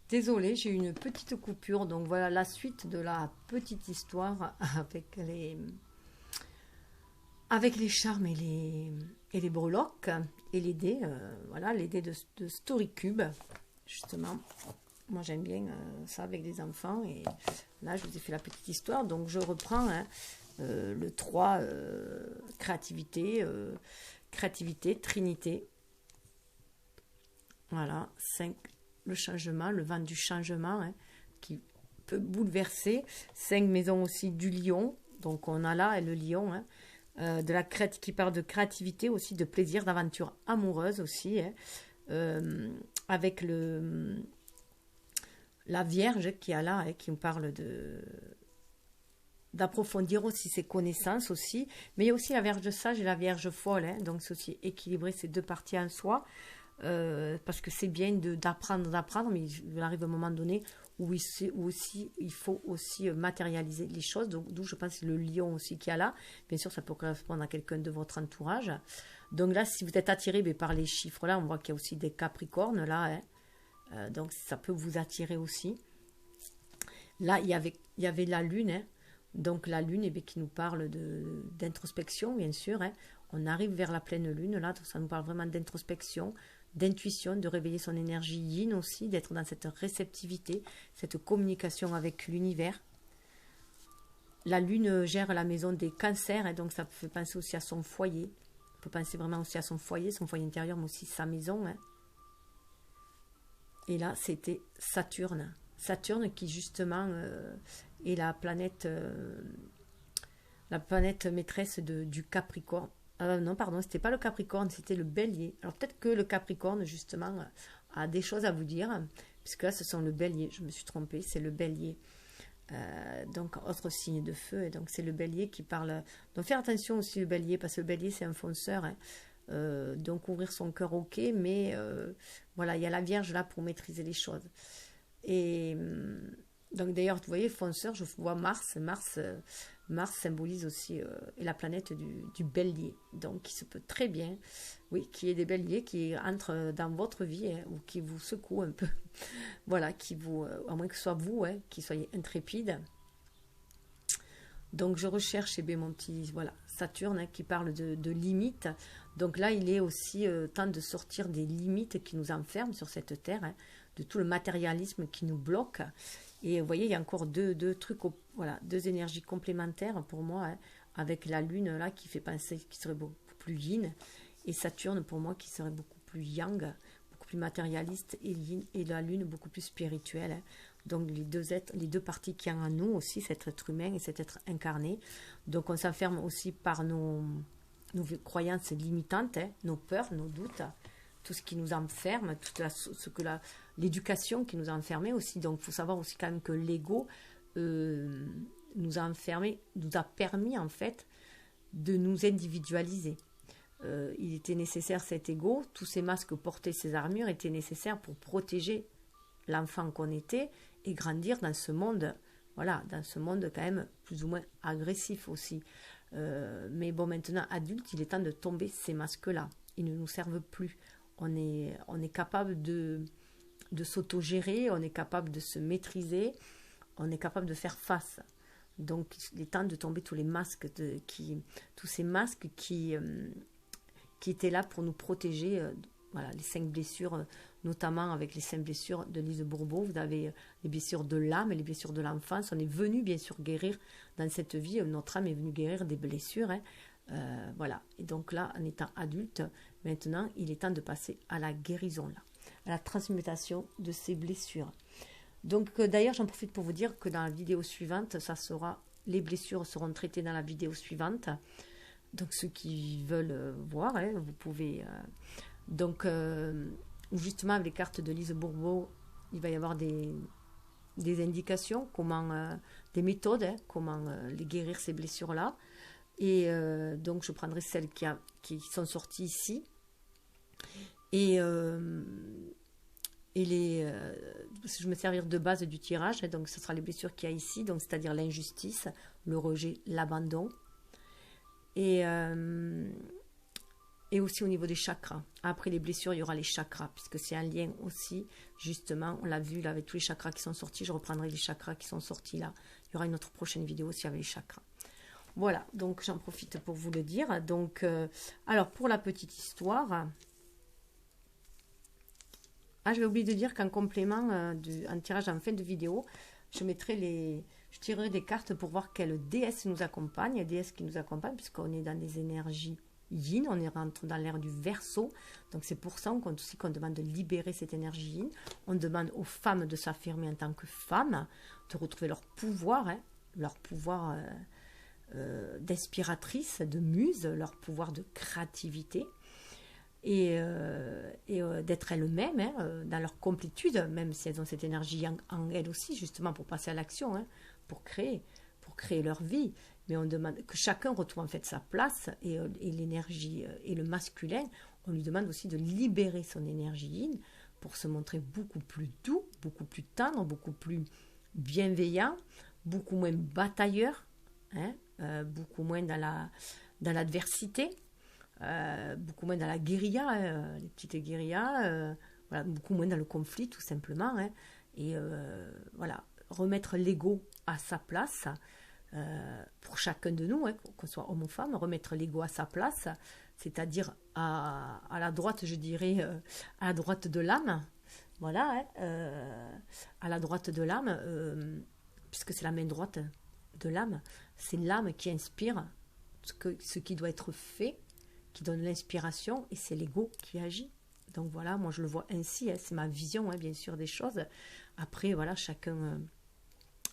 Désolée, j'ai eu une petite coupure. Donc voilà la suite de la petite histoire avec les charmes et les breloques et les dés. Voilà, les dés de Storycube, justement. Moi, j'aime bien ça avec les enfants. Et là, je vous ai fait la petite histoire. Donc, je reprends hein, le 3, créativité, trinité. Voilà, 5, le changement, le vent du changement, hein, qui peut bouleverser. 5 maisons aussi du lion. Donc, on a là le lion, hein, qui parle de créativité aussi, de plaisir, d'aventure amoureuse aussi, hein, avec la Vierge qui a là, hein, qui nous parle d'approfondir aussi ses connaissances aussi, mais il y a aussi la Vierge sage et la Vierge folle, hein, donc c'est aussi équilibrer ces deux parties en soi, parce que c'est bien d'apprendre, mais il arrive un moment donné où il faut aussi matérialiser les choses, d'où je pense que c'est le lion aussi qui a là, bien sûr ça peut correspondre à quelqu'un de votre entourage, donc là si vous êtes attiré par les chiffres là, on voit qu'il y a aussi des capricornes là, hein, donc ça peut vous attirer aussi. Là il y avait la lune, hein, donc la lune qui nous parle d'introspection bien sûr, hein. On arrive vers la pleine lune là, ça nous parle vraiment d'introspection, d'intuition, de réveiller son énergie yin aussi, d'être dans cette réceptivité, cette communication avec l'univers. La lune gère la maison des cancers, et donc ça fait penser aussi à son foyer. On peut penser vraiment aussi à son foyer intérieur, mais aussi sa maison. Hein. Et là, c'était Saturne. Saturne qui justement est la planète maîtresse du Capricorne. Non, pardon, c'était pas le Capricorne, c'était le Bélier. Alors peut-être que le Capricorne, justement, a des choses à vous dire, puisque là, ce sont le Bélier. Je me suis trompée, c'est le Bélier. Donc, autre signe de feu, et donc c'est le Bélier qui parle. Donc, faire attention aussi le Bélier, parce que le Bélier, c'est un fonceur. Hein. Donc, ouvrir son cœur, ok, mais voilà, il y a la Vierge là pour maîtriser les choses. Et donc, d'ailleurs, vous voyez, fonceur, je vois Mars. Mars symbolise aussi la planète du Bélier, donc il se peut très bien, oui, qu'il y ait des Béliers qui entrent dans votre vie hein, ou qui vous secouent un peu, voilà, à moins que ce soit vous, hein, qui soyez intrépide. Donc je recherche mon petit, voilà, Saturne hein, qui parle de limites. Donc là, il est aussi temps de sortir des limites qui nous enferment sur cette terre, hein, de tout le matérialisme qui nous bloque. Et vous voyez, il y a encore deux trucs, voilà, deux énergies complémentaires pour moi, hein, avec la Lune là qui fait penser qui serait beaucoup plus yin, et Saturne pour moi qui serait beaucoup plus yang, beaucoup plus matérialiste, et yin, et la Lune beaucoup plus spirituelle. Hein. Donc les deux parties qui ont en nous aussi, cet être humain et cet être incarné. Donc on s'enferme aussi par nos croyances limitantes, hein, nos peurs, nos doutes, tout ce qui nous enferme, l'éducation qui nous a enfermés aussi. Donc, il faut savoir aussi quand même que l'ego nous a enfermés, nous a permis en fait de nous individualiser. Il était nécessaire cet ego, tous ces masques portés, ces armures étaient nécessaires pour protéger l'enfant qu'on était et grandir dans ce monde, voilà, dans ce monde quand même plus ou moins agressif aussi. Mais bon, maintenant, adulte, il est temps de tomber ces masques-là. Ils ne nous servent plus. On est capable de s'autogérer, on est capable de se maîtriser, on est capable de faire face. Donc, il est temps de tomber tous les masques, tous ces masques qui étaient là pour nous protéger. Voilà, les 5 blessures, notamment avec les 5 blessures de Lise Bourbeau. Vous avez les blessures de l'âme et les blessures de l'enfance. On est venu, bien sûr, guérir dans cette vie. Notre âme est venue guérir des blessures. Hein. Voilà. Et donc là, en étant adulte, maintenant, il est temps de passer à la guérison, là, à la transmutation de ces blessures. Donc, d'ailleurs, j'en profite pour vous dire que dans la vidéo suivante, les blessures seront traitées dans la vidéo suivante. Donc, ceux qui veulent voir, hein, vous pouvez... Donc, justement, avec les cartes de Lise Bourbeau, il va y avoir des indications, des méthodes, hein, comment les guérir, ces blessures-là. Et donc, je prendrai celles qui sont sorties ici. Et je vais me servir de base du tirage. Et donc, ce sera les blessures qu'il y a ici, donc c'est-à-dire l'injustice, le rejet, l'abandon. Et et aussi au niveau des chakras. Après les blessures, il y aura les chakras, puisque c'est un lien aussi, justement, on l'a vu là avec tous les chakras qui sont sortis, je reprendrai les chakras qui sont sortis là. Il y aura une autre prochaine vidéo aussi avec les chakras. Voilà, donc j'en profite pour vous le dire. Donc, alors pour la petite histoire, je vais oublier de dire qu'en complément un tirage en fin de vidéo, je tirerai des cartes pour voir quelle déesse nous accompagne, déesse qui nous accompagne, puisqu'on est dans des énergies yin, on est rentré dans l'ère du Verseau, donc c'est pour ça qu'on demande de libérer cette énergie yin. On demande aux femmes de s'affirmer en tant que femmes, de retrouver leur pouvoir d'inspiratrice, de muse, leur pouvoir de créativité, et d'être elles-mêmes, dans leur complétude, même si elles ont cette énergie en elles aussi, justement pour passer à l'action, pour créer leur vie. Mais on demande que chacun retrouve en fait sa place, et l'énergie et le masculin, on lui demande aussi de libérer son énergie yin pour se montrer beaucoup plus doux, beaucoup plus tendre, beaucoup plus bienveillant, beaucoup moins batailleur, beaucoup moins dans l'adversité, beaucoup moins dans la guérilla, les petites guérillas, voilà, beaucoup moins dans le conflit tout simplement, et voilà, remettre l'ego à sa place, pour chacun de nous, qu'on soit homme ou femme, remettre l'ego à sa place, c'est-à-dire à la droite, je dirais, à la droite de l'âme, voilà, à la droite de l'âme, puisque c'est la main droite de l'âme, c'est l'âme qui inspire ce qui doit être fait, qui donne l'inspiration, et c'est l'ego qui agit. Donc voilà, moi je le vois ainsi, c'est ma vision, bien sûr, des choses. Après, voilà, chacun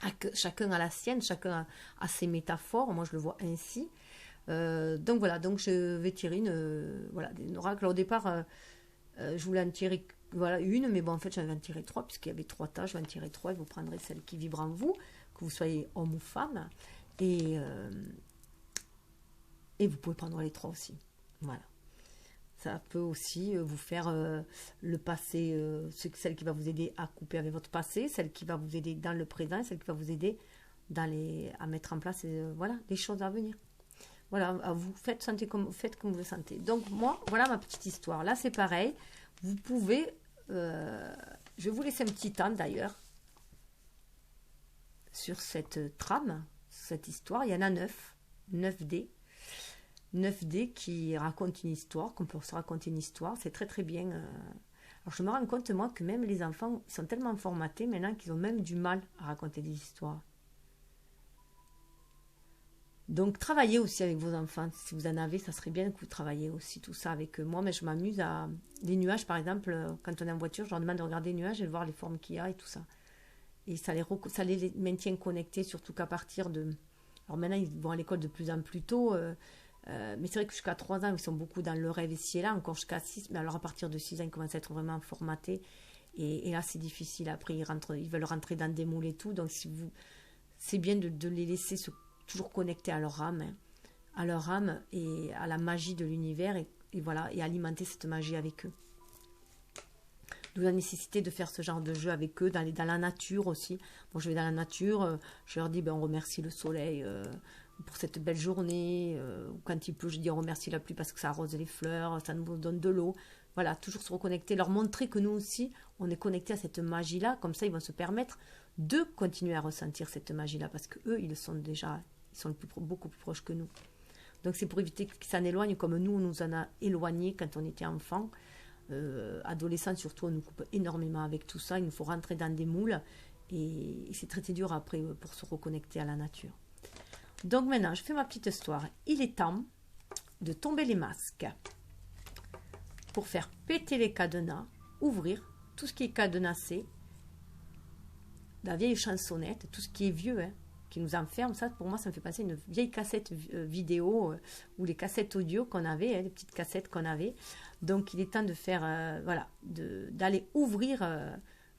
a la sienne, chacun a ses métaphores, moi je le vois ainsi. Donc voilà, donc je vais tirer une oracle. Au départ, je voulais en tirer une, mais bon, en fait, j'en vais en tirer 3, puisqu'il y avait 3 tas, je vais en tirer 3, et vous prendrez celle qui vibre en vous, que vous soyez homme ou femme, et vous pouvez prendre les 3 aussi. Voilà. Ça peut aussi vous faire le passé, celle qui va vous aider à couper avec votre passé, celle qui va vous aider dans le présent, celle qui va vous aider à mettre en place voilà, les choses à venir. Voilà, vous faites comme vous le sentez. Donc moi, voilà ma petite histoire. Là, c'est pareil. Vous pouvez, je vais vous laisser un petit temps d'ailleurs sur cette trame, cette histoire. Il y en a 9 dés. 9 dés qui racontent une histoire, qu'on peut se raconter une histoire, c'est très très bien. Alors je me rends compte, moi, que même les enfants sont tellement formatés maintenant qu'ils ont même du mal à raconter des histoires. Donc travaillez aussi avec vos enfants, si vous en avez, ça serait bien que vous travailliez aussi tout ça avec eux. Moi, mais je m'amuse à... Les nuages, par exemple, quand on est en voiture, je leur demande de regarder les nuages et de voir les formes qu'il y a et tout ça. Et ça les maintient connectés, surtout qu'à partir de... Alors maintenant, ils vont à l'école de plus en plus tôt... mais c'est vrai que jusqu'à 3 ans, ils sont beaucoup dans le rêve ici et là, encore jusqu'à 6, mais alors à partir de 6 ans, ils commencent à être vraiment formatés, et là c'est difficile, après ils veulent rentrer dans des moules et tout, donc c'est bien de les laisser toujours connectés à leur âme, et à la magie de l'univers, et voilà, et alimenter cette magie avec eux. D'où la nécessité de faire ce genre de jeu avec eux, d'aller dans la nature aussi. Bon, je vais dans la nature, je leur dis, on remercie le soleil, pour cette belle journée, quand il pleut, je dis on remercie la pluie parce que ça arrose les fleurs, ça nous donne de l'eau. Voilà, toujours se reconnecter, leur montrer que nous aussi, on est connectés à cette magie-là, comme ça ils vont se permettre de continuer à ressentir cette magie-là, parce qu'eux, ils sont beaucoup plus proches que nous. Donc c'est pour éviter qu'ils s'en éloignent, comme nous, on nous en a éloignés quand on était enfant. Adolescents surtout, on nous coupe énormément avec tout ça, il nous faut rentrer dans des moules, et c'est très dur après pour se reconnecter à la nature. Donc maintenant, je fais ma petite histoire. Il est temps de tomber les masques pour faire péter les cadenas, ouvrir tout ce qui est cadenassé, la vieille chansonnette, tout ce qui est vieux, qui nous enferme. Ça, pour moi, ça me fait penser à une vieille cassette vidéo ou les cassettes audio qu'on avait, les petites cassettes qu'on avait. Donc, il est temps de faire, voilà, d'aller ouvrir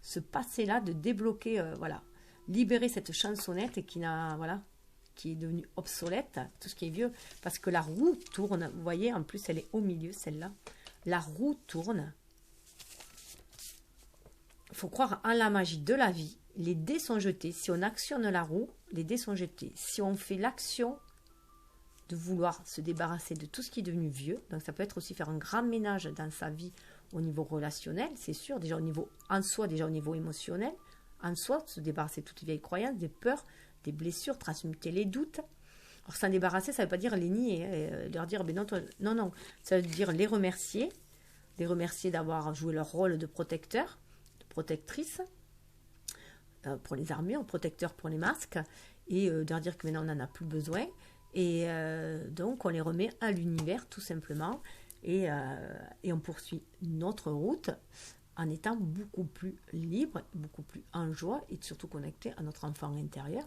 ce passé-là, de débloquer, voilà, libérer cette chansonnette qui est devenue obsolète, tout ce qui est vieux, parce que la roue tourne, vous voyez, en plus elle est au milieu, celle-là, la roue tourne. Il faut croire en la magie de la vie, les dés sont jetés, si on actionne la roue, les dés sont jetés, si on fait l'action de vouloir se débarrasser de tout ce qui est devenu vieux. Donc ça peut être aussi faire un grand ménage dans sa vie au niveau relationnel, c'est sûr, déjà au niveau en soi, déjà au niveau émotionnel, en soi, se débarrasser de toutes les vieilles croyances, des peurs, des blessures, transmuter les doutes. Alors s'en débarrasser, ça ne veut pas dire les nier, hein, leur dire ben non, toi, non, non, ça veut dire les remercier d'avoir joué leur rôle de protecteur, de protectrice, pour les armures, protecteur pour les masques, et de leur dire que maintenant on n'en a plus besoin. Et donc on les remet à l'univers tout simplement, et on poursuit notre route en étant beaucoup plus libre, beaucoup plus en joie, et surtout connecté à notre enfant intérieur.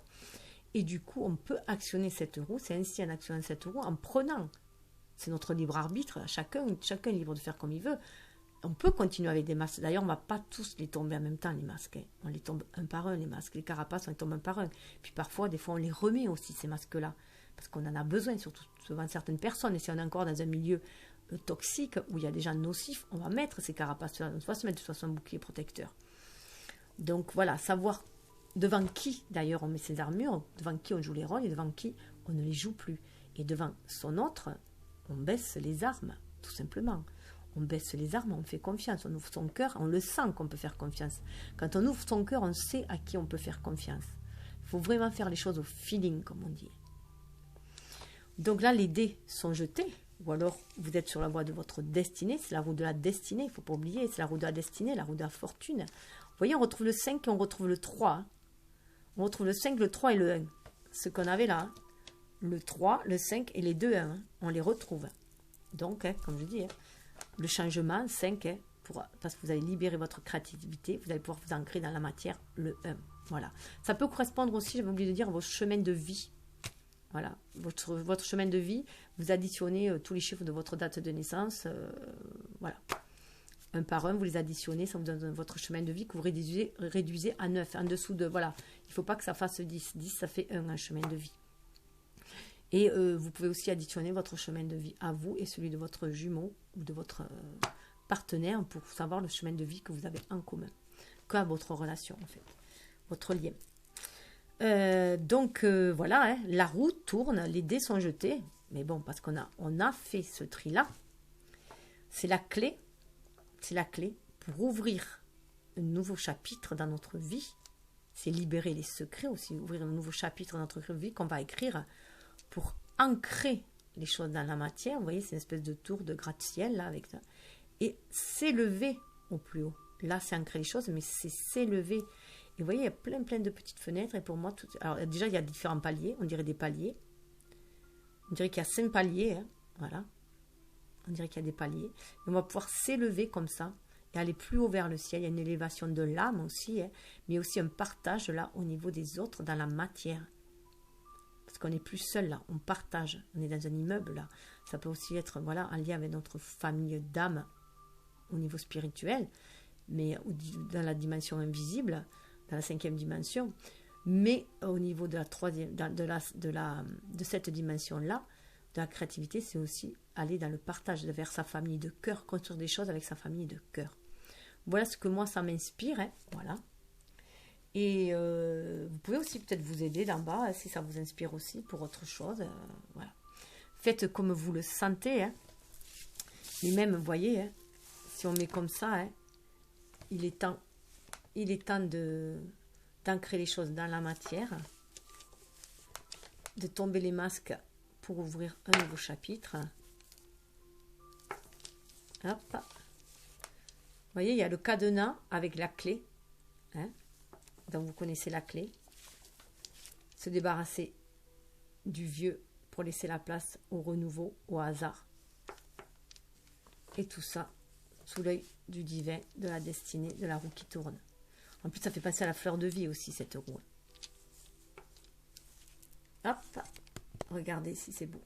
Et du coup, on peut actionner cette roue, c'est ainsi en actionnant cette roue, en prenant, c'est notre libre arbitre, chacun est libre de faire comme il veut. On peut continuer avec des masques. D'ailleurs, on ne va pas tous les tomber en même temps, les masques. Hein. On les tombe un par un, les masques. Les carapaces, on les tombe un par un. Puis parfois, des fois, on les remet aussi, ces masques-là. Parce qu'on en a besoin, surtout devant certaines personnes. Et si on est encore dans un milieu toxique, où il y a des gens nocifs, on va mettre ces carapaces-là. On va se mettre de toute façon un bouclier protecteur. Donc voilà, savoir devant qui, d'ailleurs, on met ses armures, devant qui on joue les rôles et devant qui on ne les joue plus. Et devant son autre, on baisse les armes, tout simplement. On baisse les armes, on fait confiance, on ouvre son cœur, on le sent qu'on peut faire confiance. Quand on ouvre son cœur, on sait à qui on peut faire confiance. Il faut vraiment faire les choses au feeling, comme on dit. Donc là, les dés sont jetés, ou alors vous êtes sur la voie de votre destinée, c'est la roue de la destinée, il ne faut pas oublier, c'est la roue de la destinée, la roue de la fortune. Vous voyez, on retrouve le 5 et on retrouve le 3. Hein. On retrouve le 5, le 3 et le 1. Ce qu'on avait là, hein. Le 3, le 5 et les 2 1, hein. On les retrouve. Donc, hein, comme je dis, hein, le changement, 5, hein, parce que vous allez libérer votre créativité, vous allez pouvoir vous ancrer dans la matière, le 1. Voilà. Ça peut correspondre aussi, j'avais oublié de dire, à votre chemin de vie. Voilà. Votre chemin de vie, vous additionnez tous les chiffres de votre date de naissance. Voilà. Un par un, vous les additionnez, ça vous donne votre chemin de vie que vous réduisez à 9, en dessous de, voilà. Il ne faut pas que ça fasse 10. 10, ça fait un chemin de vie. Et vous pouvez aussi additionner votre chemin de vie à vous et celui de votre jumeau ou de votre partenaire pour savoir le chemin de vie que vous avez en commun, qu'à votre relation en fait, votre lien. Donc voilà, hein, la roue tourne, les dés sont jetés, mais bon, parce qu'on a fait ce tri-là, c'est la clé pour ouvrir un nouveau chapitre dans notre vie, c'est libérer les secrets aussi, ouvrir un nouveau chapitre dans notre vie qu'on va écrire pour ancrer les choses dans la matière. Vous voyez, c'est une espèce de tour de gratte-ciel là, avec ça. Et s'élever au plus haut. Là, c'est ancrer les choses, mais c'est s'élever. Et vous voyez, il y a plein de petites fenêtres. Et pour moi, alors déjà, il y a différents paliers. On dirait des paliers. On dirait qu'il y a 5 paliers. Hein. Voilà. On dirait qu'il y a des paliers. Et on va pouvoir s'élever comme ça et aller plus haut vers le ciel. Il y a une élévation de l'âme aussi, hein, mais aussi un partage là au niveau des autres dans la matière. Parce qu'on n'est plus seul là, on partage, on est dans un immeuble là. Ça peut aussi être voilà, en lien avec notre famille d'âme au niveau spirituel, mais dans la dimension invisible, dans la 5e dimension. Mais au niveau de la 3e, de cette dimension-là, de la créativité, c'est aussi aller dans le partage vers sa famille de cœur, construire des choses avec sa famille de cœur. Voilà ce que moi, ça m'inspire. Hein, voilà. Et vous pouvez aussi peut-être vous aider d'en bas, si ça vous inspire aussi pour autre chose. Voilà. Faites comme vous le sentez. Hein. Mais même, vous voyez, hein, si on met comme ça, hein, il est temps d'ancrer les choses dans la matière, de tomber les masques pour ouvrir un nouveau chapitre. Hop. Vous voyez, il y a le cadenas avec la clé. Hein. Donc vous connaissez la clé. Se débarrasser du vieux pour laisser la place au renouveau, au hasard. Et tout ça sous l'œil du divin, de la destinée, de la roue qui tourne. En plus, ça fait penser à la fleur de vie aussi, cette roue. Hop, regardez si c'est beau.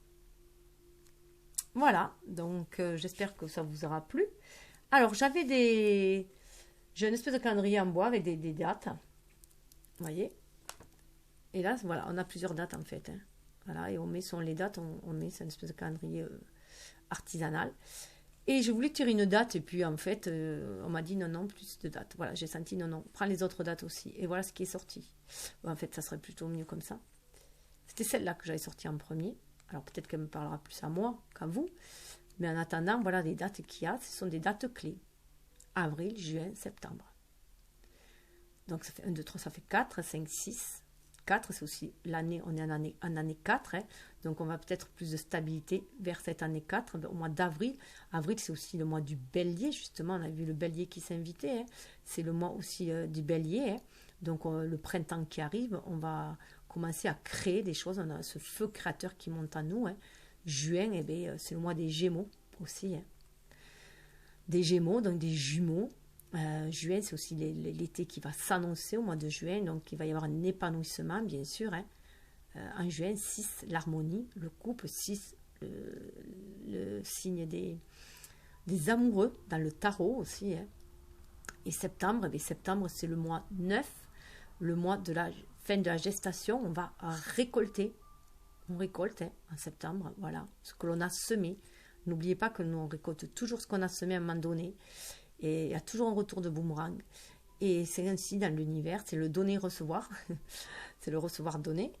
Voilà, donc j'espère que ça vous aura plu. Alors, j'ai une espèce de calendrier en bois avec des dates. Vous voyez? Et là, voilà, on a plusieurs dates en fait. Hein. Voilà, et on met sur les dates, on met, c'est une espèce de calendrier artisanal. Et je voulais tirer une date, et puis en fait, on m'a dit non, plus de dates. Voilà, j'ai senti non, prends les autres dates aussi. Et voilà ce qui est sorti. En fait, ça serait plutôt mieux comme ça. C'était celle-là que j'avais sortie en premier, Alors peut-être qu'elle me parlera plus à moi qu'à vous. Mais en attendant, voilà les dates qu'il y a. Ce sont des dates clés. Avril, juin, septembre. Donc ça fait 1, 2, 3, ça fait 4, 5, 6. 4, c'est aussi l'année, on est en année 4. Hein. Donc on va peut-être plus de stabilité vers cette année 4, au mois d'avril. Avril, c'est aussi le mois du bélier, justement. On a vu le bélier qui s'invitait. Hein. C'est le mois aussi du bélier. Hein. Donc le printemps qui arrive, on va commencer à créer des choses. On a ce feu créateur qui monte à nous. Hein. Juin, eh bien, c'est le mois des Gémeaux aussi. Hein. Des Gémeaux, donc des jumeaux. Juin, c'est aussi l'été qui va s'annoncer au mois de juin. Donc il va y avoir un épanouissement, bien sûr. Hein. En juin, 6, l'harmonie, le couple, 6, le signe des amoureux dans le tarot aussi. Hein. Et septembre, eh bien, septembre, c'est le mois 9, le mois de la fin de la gestation. On va récolter. On récolte hein, en septembre, voilà, ce que l'on a semé. N'oubliez pas que nous, on récolte toujours ce qu'on a semé à un moment donné. Et il y a toujours un retour de boomerang. Et c'est ainsi dans l'univers, c'est le donner-recevoir. C'est le recevoir-donner.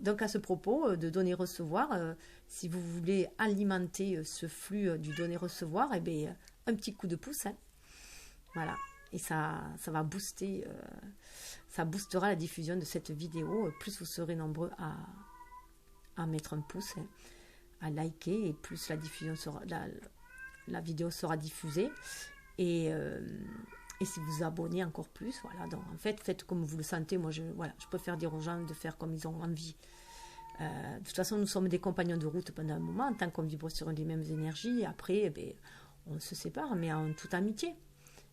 Donc à ce propos de donner-recevoir, si vous voulez alimenter ce flux du donner-recevoir, eh bien, un petit coup de pouce. Hein. Voilà. Et ça va booster, ça boostera la diffusion de cette vidéo. Plus vous serez nombreux à mettre un pouce, hein, à liker, et plus la diffusion sera, la vidéo sera diffusée. Et si vous abonnez encore plus, voilà. Donc en fait, faites comme vous le sentez. Moi, je préfère dire aux gens de faire comme ils ont envie. De toute façon, nous sommes des compagnons de route pendant un moment, tant qu'on vibre sur les mêmes énergies. Et après, eh bien, on se sépare, mais en toute amitié.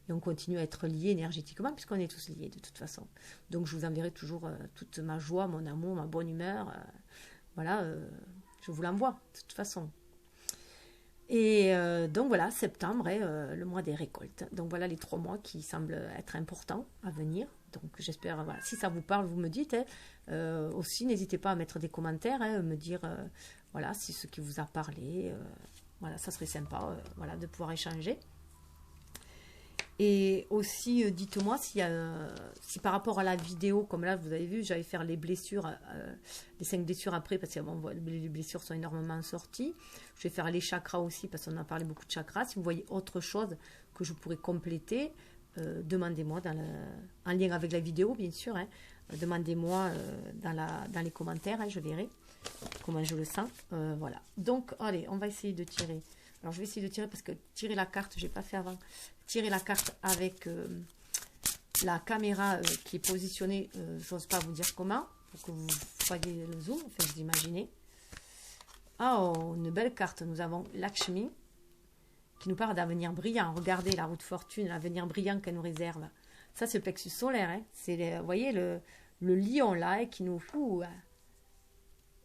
Et on continue à être liés énergétiquement, puisqu'on est tous liés de toute façon. Donc je vous enverrai toujours toute ma joie, mon amour, ma bonne humeur. Voilà, je vous l'envoie de toute façon. Et donc voilà, septembre est le mois des récoltes. Donc voilà les 3 mois qui semblent être importants à venir. Donc j'espère, voilà, si ça vous parle, vous me dites. Hein. Aussi, n'hésitez pas à mettre des commentaires, hein, me dire voilà, si ce qui vous a parlé. Voilà, ça serait sympa voilà, de pouvoir échanger. Et aussi, dites-moi si par rapport à la vidéo, comme là, vous avez vu, j'allais faire les blessures, les 5 blessures après, parce que bon, les blessures sont énormément sorties. Je vais faire les chakras aussi, parce qu'on a parlé beaucoup de chakras. Si vous voyez autre chose que je pourrais compléter, demandez-moi, en lien avec la vidéo, bien sûr. Hein, demandez-moi dans les commentaires, hein, je verrai comment je le sens. Voilà. Donc, allez, on va essayer de tirer. Alors, je vais essayer de tirer, parce que tirer la carte, je n'ai pas fait avant. Tirer la carte avec la caméra qui est positionnée, j'ose pas vous dire comment, pour que vous voyez le zoom, enfin vous imaginez. Oh, une belle carte. Nous avons Lakshmi, qui nous parle d'avenir brillant. Regardez la route fortune, l'avenir brillant qu'elle nous réserve. Ça, c'est le plexus solaire. Hein. C'est, vous voyez, le lion là, hein, qui nous fout.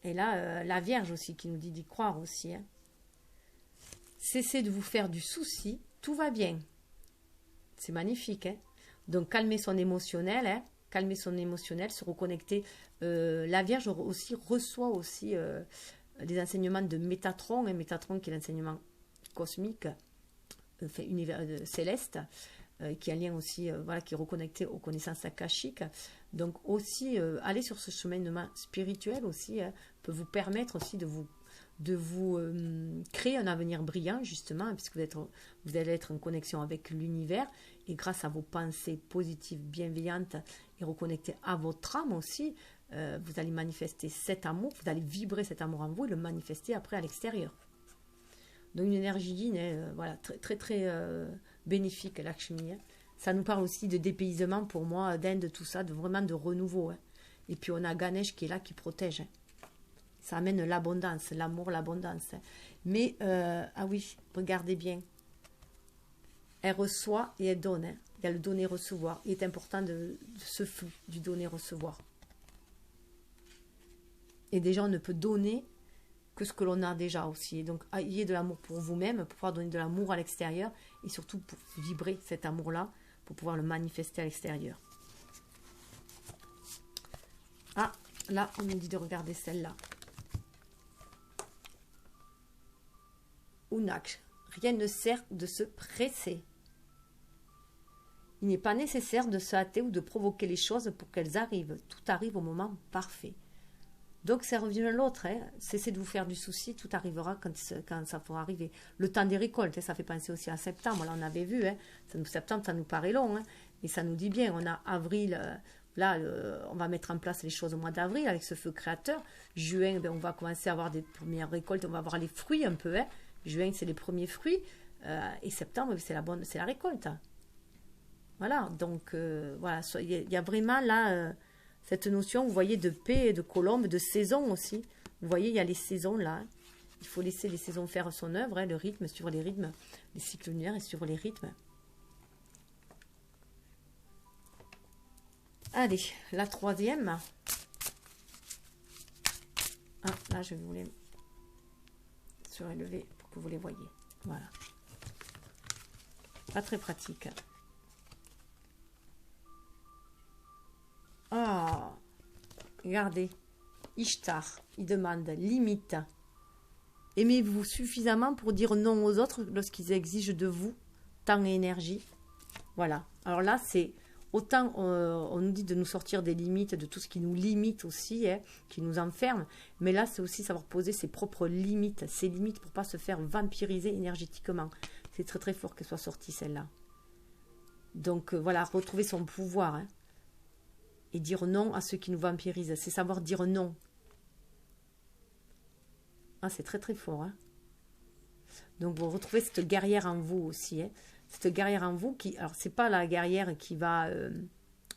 Et là, la Vierge aussi, qui nous dit d'y croire aussi. Hein. Cessez de vous faire du souci, tout va bien. C'est magnifique. Hein. Donc, calmer son émotionnel, hein, calmer son émotionnel, se reconnecter. La Vierge aussi reçoit aussi des enseignements de Métatron, hein, Métatron qui est l'enseignement cosmique, céleste, qui est un lien aussi, voilà, qui est reconnecté aux connaissances akashiques. Donc, aussi, aller sur ce cheminement spirituel aussi peut vous permettre aussi de vous créer un avenir brillant, justement, puisque vous allez être en connexion avec l'univers, et grâce à vos pensées positives, bienveillantes, et reconnectées à votre âme aussi, vous allez manifester cet amour, vous allez vibrer cet amour en vous et le manifester après à l'extérieur. Donc une énergie yin, voilà, très très très bénéfique, Lakshmi. Hein. Ça nous parle aussi de dépaysement pour moi, d'Inde, tout ça, vraiment de renouveau. Hein. Et puis on a Ganesh qui est là, qui protège. Hein. Ça amène l'abondance, l'amour, l'abondance. Hein. Mais, ah oui, regardez bien. Elle reçoit et elle donne. Hein. Il y a le donner-recevoir. Il est important de ce flux du donner-recevoir. Et déjà, on ne peut donner que ce que l'on a déjà aussi. Donc, ayez de l'amour pour vous-même, pour pouvoir donner de l'amour à l'extérieur, et surtout pour vibrer cet amour-là, pour pouvoir le manifester à l'extérieur. Ah, là, on nous dit de regarder celle-là. Unak, rien ne sert de se presser. Il n'est pas nécessaire de se hâter ou de provoquer les choses pour qu'elles arrivent. Tout arrive au moment parfait. Donc, ça revient à l'autre. Hein. Cessez de vous faire du souci, tout arrivera quand ça pourra arriver. Le temps des récoltes, hein, ça fait penser aussi à septembre. Là, on avait vu, hein, septembre, ça nous paraît long. Hein, et ça nous dit bien, on a avril, là, on va mettre en place les choses au mois d'avril avec ce feu créateur. Juin, ben, on va commencer à avoir des premières récoltes, on va avoir les fruits un peu. Hein. Juin, c'est les premiers fruits. Et septembre, c'est la récolte. Voilà, donc, voilà, il y a vraiment là... cette notion, vous voyez, de paix, de colombe, de saison aussi. Vous voyez, il y a les saisons là. Hein. Il faut laisser les saisons faire son œuvre, hein, le rythme, suivre les rythmes, les cycles lunaires et suivre les rythmes. Allez, la troisième. Ah, là, je vais vous les surélever pour que vous les voyez. Voilà. Pas très pratique. Ah, regardez, Ishtar, il demande limite. Aimez-vous suffisamment pour dire non aux autres lorsqu'ils exigent de vous temps et énergie? Voilà. Alors là, c'est autant on nous dit de nous sortir des limites, de tout ce qui nous limite aussi, hein, qui nous enferme. Mais là, c'est aussi savoir poser ses propres limites, ses limites pour ne pas se faire vampiriser énergétiquement. C'est très très fort qu'elle soit sortie celle-là. Donc voilà, retrouver son pouvoir. Hein. Et dire non à ceux qui nous vampirisent. C'est savoir dire non. Ah, c'est très très fort. Hein. Donc vous retrouvez cette guerrière en vous aussi. Hein. Cette guerrière en vous qui... Alors c'est pas la guerrière qui va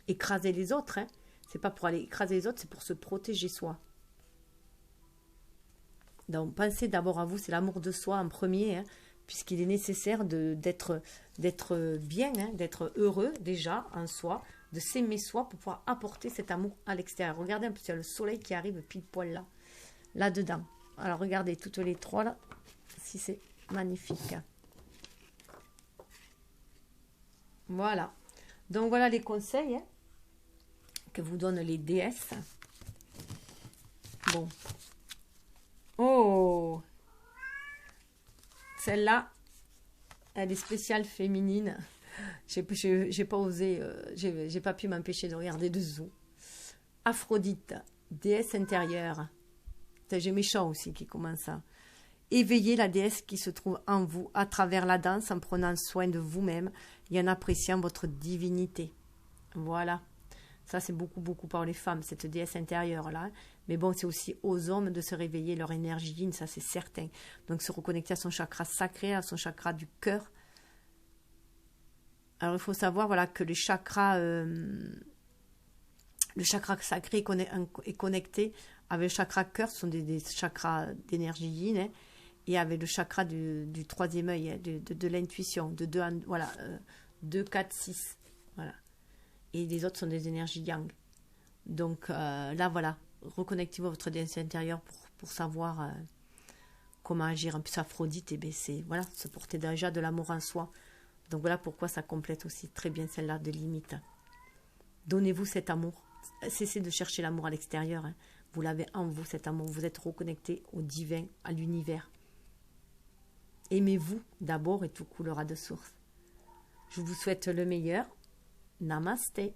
écraser les autres. Hein. C'est pas pour aller écraser les autres, c'est pour se protéger soi. Donc pensez d'abord à vous, c'est l'amour de soi en premier. Hein, puisqu'il est nécessaire d'être bien, hein, d'être heureux déjà en soi, de s'aimer soi pour pouvoir apporter cet amour à l'extérieur. Regardez un peu, il y a le soleil qui arrive pile poil là, là-dedans. Alors regardez toutes les trois là, si c'est magnifique. Voilà. Donc voilà les conseils hein, que vous donnent les déesses. Bon. Oh, celle-là, elle est spéciale féminine. J'ai pas osé, j'ai pas pu m'empêcher de regarder dessous. Aphrodite, déesse intérieure. J'ai méchant aussi qui commence à éveiller la déesse qui se trouve en vous à travers la danse en prenant soin de vous-même et en appréciant votre divinité. Voilà. Ça, c'est beaucoup, beaucoup par les femmes, cette déesse intérieure-là. Mais bon, c'est aussi aux hommes de se réveiller leur énergie yin, ça c'est certain. Donc, se reconnecter à son chakra sacré, à son chakra du cœur. Alors, il faut savoir voilà, que le chakra sacré est connecté avec le chakra cœur, ce sont des chakras d'énergie yin, hein, et avec le chakra du troisième œil, hein, de l'intuition, de 2, 4, 6. Voilà. Et les autres sont des énergies yang. Donc là, voilà, reconnectez-vous à votre déesse intérieure pour savoir comment agir. En plus, Aphrodite, c'est voilà, se porter déjà de l'amour en soi. Donc voilà pourquoi ça complète aussi très bien celle-là de limite. Donnez-vous cet amour. Cessez de chercher l'amour à l'extérieur. Hein. Vous l'avez en vous, cet amour. Vous êtes reconnecté au divin, à l'univers. Aimez-vous d'abord et tout coulera de source. Je vous souhaite le meilleur. Namasté.